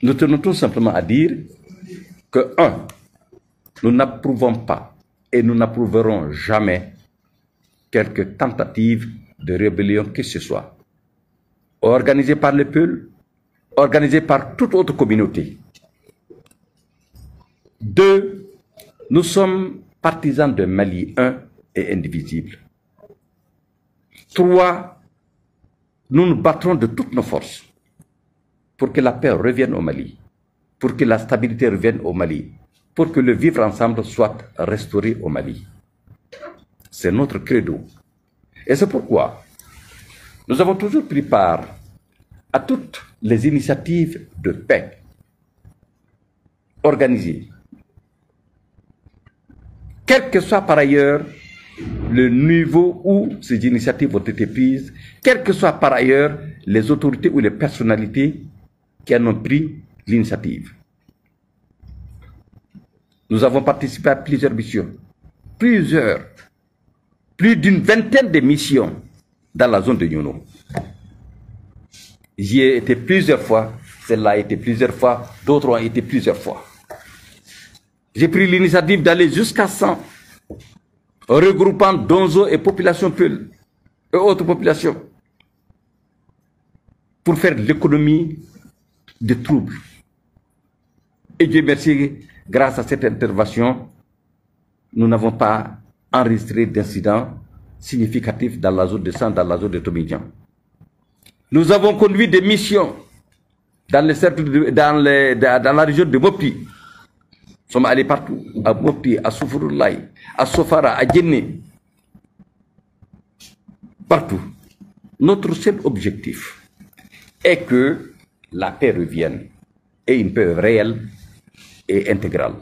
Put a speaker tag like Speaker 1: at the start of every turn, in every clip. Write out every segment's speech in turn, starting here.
Speaker 1: Nous tenons tout simplement à dire que, un, nous n'approuvons pas et nous n'approuverons jamais quelque tentative de rébellion que ce soit, organisée par les Peuls, organisée par toute autre communauté. Deux, nous sommes partisans de Mali un et indivisible. Trois, nous nous battrons de toutes nos forces pour que la paix revienne au Mali, pour que la stabilité revienne au Mali, pour que le vivre ensemble soit restauré au Mali. C'est notre credo. Et c'est pourquoi nous avons toujours pris part à toutes les initiatives de paix organisées, quel que soit par ailleurs le niveau où ces initiatives ont été prises, quelles que soient par ailleurs les autorités ou les personnalités qui en ont pris l'initiative. Nous avons participé à plusieurs missions, plus d'une vingtaine de missions dans la zone de Nyono. J'y ai été plusieurs fois, celle-là a été plusieurs fois, d'autres ont été plusieurs fois. J'ai pris l'initiative d'aller jusqu'à 100, regroupant Donzo et population Peul et autres populations, pour faire l'économie des troubles. Et Dieu merci, grâce à cette intervention, nous n'avons pas enregistré d'incidents significatifs dans la zone de Sang, dans la zone de Tomidian. Nous avons conduit des missions dans la région de Mopti. Nous sommes allés partout, à Mopti, à Soufourlaï, à Sofara, à Djenné. Partout. Notre seul objectif est que la paix revienne, et une paix réelle et intégrale.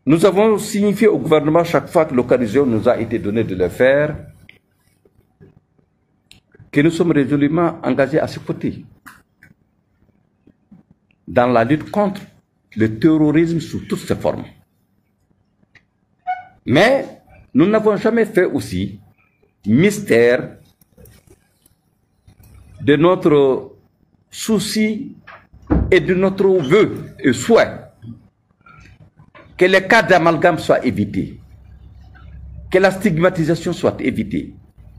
Speaker 1: Nous avons signifié au gouvernement chaque fois que l'occasion nous a été donnée de le faire, que nous sommes résolument engagés à ses côtés dans la lutte contre le terrorisme sous toutes ses formes. Mais nous n'avons jamais fait aussi mystère de notre souci et de notre vœu et souhait que les cas d'amalgame soient évités, que la stigmatisation soit évitée,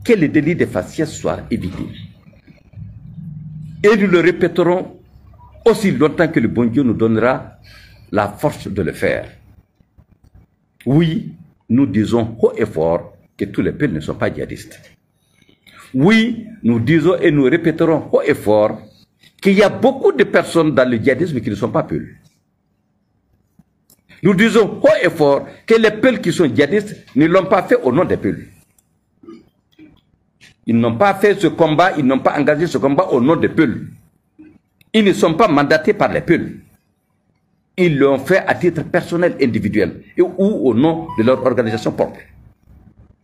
Speaker 1: que les délits de faciès soient évités. Et nous le répéterons aussi longtemps que le bon Dieu nous donnera la force de le faire. Oui, nous disons haut et fort que tous les peuples ne sont pas djihadistes. Oui, nous disons et nous répéterons haut et fort qu'il y a beaucoup de personnes dans le djihadisme qui ne sont pas peuls. Nous disons haut et fort que les peuls qui sont djihadistes ne l'ont pas fait au nom des peuls. Ils n'ont pas fait ce combat, ils n'ont pas engagé ce combat au nom des peuls. Ils ne sont pas mandatés par les peuls. Ils l'ont fait à titre personnel, individuel, ou au nom de leur organisation propre.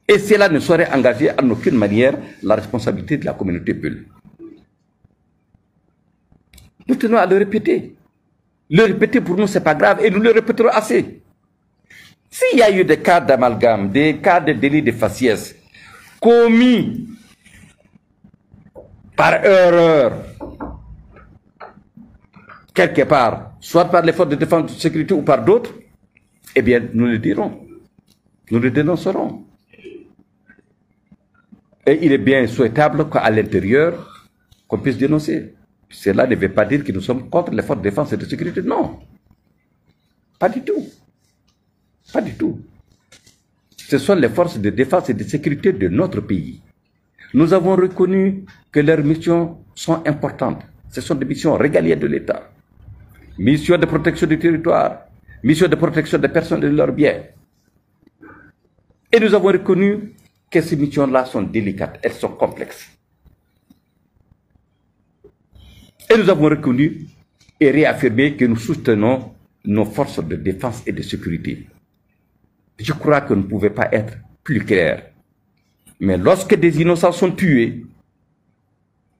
Speaker 1: Et cela ne saurait engager en aucune manière la responsabilité de la communauté peul. Nous tenons à le répéter. Le répéter pour nous, ce n'est pas grave, et nous le répéterons assez. S'il y a eu des cas d'amalgame, des cas de délit de faciès commis par erreur, quelque part, soit par les forces de défense et de sécurité ou par d'autres, eh bien, nous le dirons. Nous le dénoncerons. Et il est bien souhaitable qu'à l'intérieur, qu'on puisse dénoncer. Cela ne veut pas dire que nous sommes contre les forces de défense et de sécurité. Non. Pas du tout. Pas du tout. Ce sont les forces de défense et de sécurité de notre pays. Nous avons reconnu que leurs missions sont importantes. Ce sont des missions régaliennes de l'État. Missions de protection du territoire, missions de protection des personnes et de leurs biens. Et nous avons reconnu que ces missions-là sont délicates, elles sont complexes. Et nous avons reconnu et réaffirmé que nous soutenons nos forces de défense et de sécurité. Je crois que ne pouvait pas être plus clair. Mais lorsque des innocents sont tués,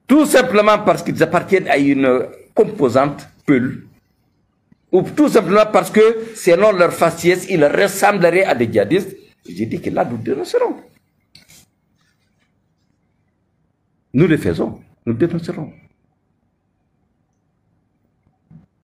Speaker 1: tout simplement parce qu'ils appartiennent à une composante peul, ou tout simplement parce que, selon leur faciès, ils ressembleraient à des djihadistes, j'ai dit que là, nous dénoncerons. Nous le faisons, nous dénoncerons.